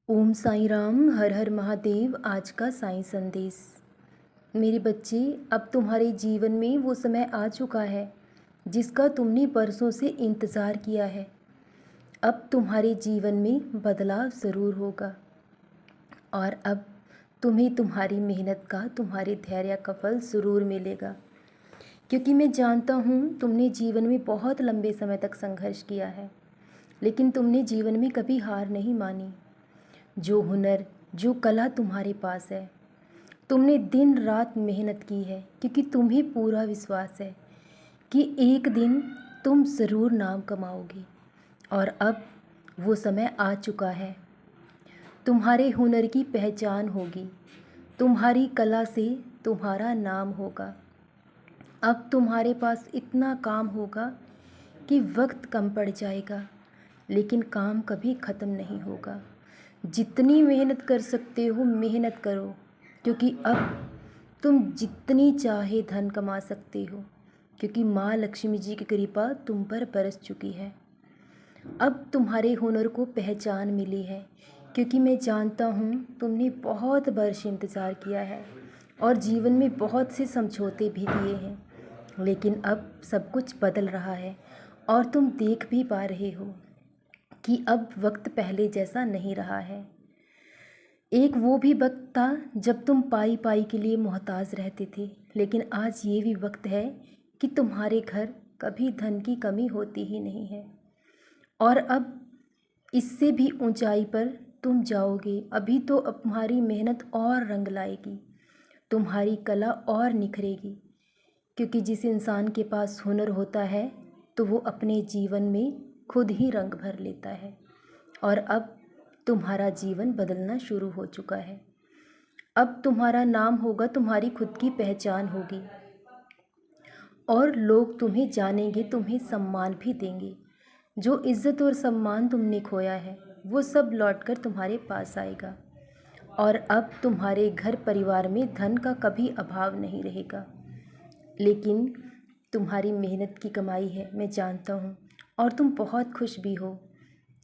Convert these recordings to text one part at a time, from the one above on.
ओम साईं राम, हर हर महादेव। आज का साईं संदेश। मेरे बच्चे, अब तुम्हारे जीवन में वो समय आ चुका है जिसका तुमने बरसों से इंतज़ार किया है। अब तुम्हारे जीवन में बदलाव ज़रूर होगा और अब तुम्हें तुम्हारी मेहनत का, तुम्हारे धैर्य का फल ज़रूर मिलेगा। क्योंकि मैं जानता हूँ तुमने जीवन में बहुत लंबे समय तक संघर्ष किया है, लेकिन तुमने जीवन में कभी हार नहीं मानी। जो हुनर, जो कला तुम्हारे पास है, तुमने दिन रात मेहनत की है, क्योंकि तुम्हें पूरा विश्वास है कि एक दिन तुम ज़रूर नाम कमाओगे। और अब वो समय आ चुका है। तुम्हारे हुनर की पहचान होगी, तुम्हारी कला से तुम्हारा नाम होगा। अब तुम्हारे पास इतना काम होगा कि वक्त कम पड़ जाएगा, लेकिन काम कभी ख़त्म नहीं होगा। जितनी मेहनत कर सकते हो मेहनत करो, क्योंकि अब तुम जितनी चाहे धन कमा सकते हो, क्योंकि माँ लक्ष्मी जी की कृपा तुम पर बरस चुकी है। अब तुम्हारे हुनर को पहचान मिली है, क्योंकि मैं जानता हूँ तुमने बहुत वर्ष इंतज़ार किया है और जीवन में बहुत से समझौते भी दिए हैं। लेकिन अब सब कुछ बदल रहा है और तुम देख भी पा रहे हो कि अब वक्त पहले जैसा नहीं रहा है। एक वो भी वक्त था जब तुम पाई पाई के लिए मोहताज रहते थे, लेकिन आज ये भी वक्त है कि तुम्हारे घर कभी धन की कमी होती ही नहीं है। और अब इससे भी ऊंचाई पर तुम जाओगे। अभी तो अब तुम्हारी मेहनत और रंग लाएगी, तुम्हारी कला और निखरेगी, क्योंकि जिस इंसान के पास हुनर होता है तो वो अपने जीवन में खुद ही रंग भर लेता है। और अब तुम्हारा जीवन बदलना शुरू हो चुका है। अब तुम्हारा नाम होगा, तुम्हारी खुद की पहचान होगी और लोग तुम्हें जानेंगे, तुम्हें सम्मान भी देंगे। जो इज्जत और सम्मान तुमने खोया है वो सब लौटकर तुम्हारे पास आएगा। और अब तुम्हारे घर परिवार में धन का कभी अभाव नहीं रहेगा। लेकिन तुम्हारी मेहनत की कमाई है, मैं जानता हूँ, और तुम बहुत खुश भी हो।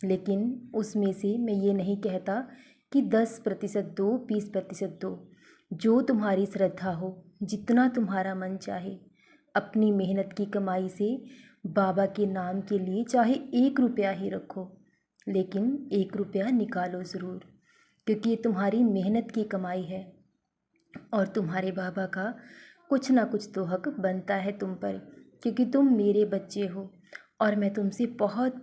लेकिन उसमें से मैं ये नहीं कहता कि 10% दो, 20% दो। जो तुम्हारी श्रद्धा हो, जितना तुम्हारा मन चाहे, अपनी मेहनत की कमाई से बाबा के नाम के लिए चाहे 1 रुपया ही रखो, लेकिन 1 रुपया निकालो ज़रूर, क्योंकि ये तुम्हारी मेहनत की कमाई है और तुम्हारे बाबा का कुछ ना कुछ तो हक बनता है तुम पर, क्योंकि तुम मेरे बच्चे हो और मैं तुमसे बहुत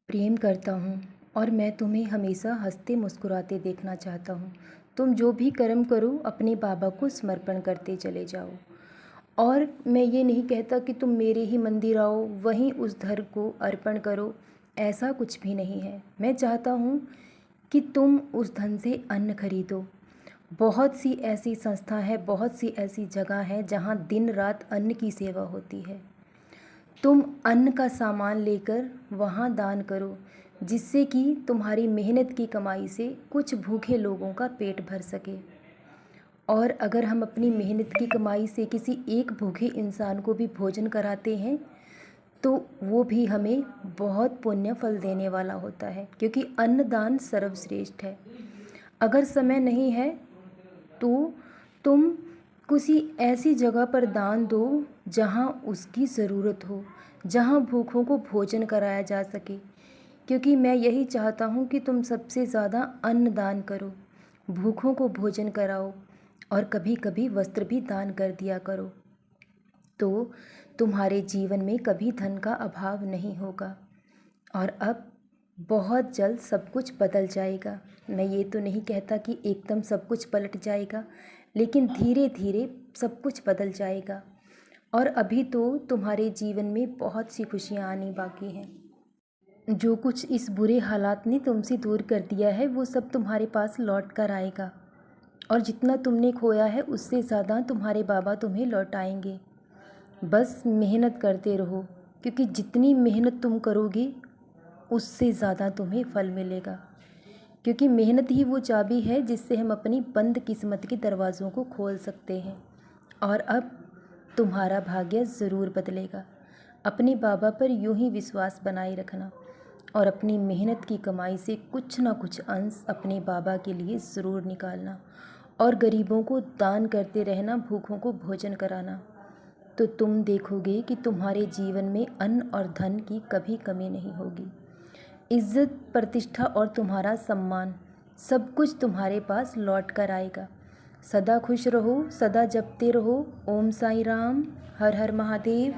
प्रेम करता हूँ और मैं तुम्हें हमेशा हंसते मुस्कुराते देखना चाहता हूँ। तुम जो भी कर्म करो अपने बाबा को समर्पण करते चले जाओ। और मैं ये नहीं कहता कि तुम मेरे ही मंदिर आओ, वहीं उस धर्म को अर्पण करो, ऐसा कुछ भी नहीं है। मैं चाहता हूँ कि तुम उस धन से अन्न खरीदो। बहुत सी ऐसी संस्था है, बहुत सी ऐसी जगह है जहाँ दिन रात अन्न की सेवा होती है। तुम अन्न का सामान लेकर वहाँ दान करो, जिससे कि तुम्हारी मेहनत की कमाई से कुछ भूखे लोगों का पेट भर सके। और अगर हम अपनी मेहनत की कमाई से किसी एक भूखे इंसान को भी भोजन कराते हैं तो वो भी हमें बहुत पुण्य फल देने वाला होता है, क्योंकि अन्नदान सर्वश्रेष्ठ है। अगर समय नहीं है तो तुम किसी ऐसी जगह पर दान दो जहाँ उसकी ज़रूरत हो, जहाँ भूखों को भोजन कराया जा सके, क्योंकि मैं यही चाहता हूँ कि तुम सबसे ज़्यादा अन्न दान करो, भूखों को भोजन कराओ और कभी कभी वस्त्र भी दान कर दिया करो। तो तुम्हारे जीवन में कभी धन का अभाव नहीं होगा और अब बहुत जल्द सब कुछ बदल जाएगा। मैं ये तो नहीं कहता कि एकदम सब कुछ पलट जाएगा, लेकिन धीरे धीरे सब कुछ बदल जाएगा। और अभी तो तुम्हारे जीवन में बहुत सी खुशियाँ आनी बाकी हैं। जो कुछ इस बुरे हालात ने तुमसे दूर कर दिया है वो सब तुम्हारे पास लौट कर आएगा, और जितना तुमने खोया है उससे ज़्यादा तुम्हारे बाबा तुम्हें लौटाएंगे। बस मेहनत करते रहो, क्योंकि जितनी मेहनत तुम करोगे उससे ज़्यादा तुम्हें फल मिलेगा, क्योंकि मेहनत ही वो चाबी है जिससे हम अपनी बंद किस्मत के दरवाज़ों को खोल सकते हैं। और अब तुम्हारा भाग्य ज़रूर बदलेगा। अपने बाबा पर यूं ही विश्वास बनाए रखना और अपनी मेहनत की कमाई से कुछ ना कुछ अंश अपने बाबा के लिए ज़रूर निकालना और गरीबों को दान करते रहना, भूखों को भोजन कराना। तो तुम देखोगे कि तुम्हारे जीवन में अन्न और धन की कभी कमी नहीं होगी। इज्जत, प्रतिष्ठा और तुम्हारा सम्मान सब कुछ तुम्हारे पास लौट कर आएगा। सदा खुश रहो, सदा जपते रहो। ओम साई राम। हर हर महादेव।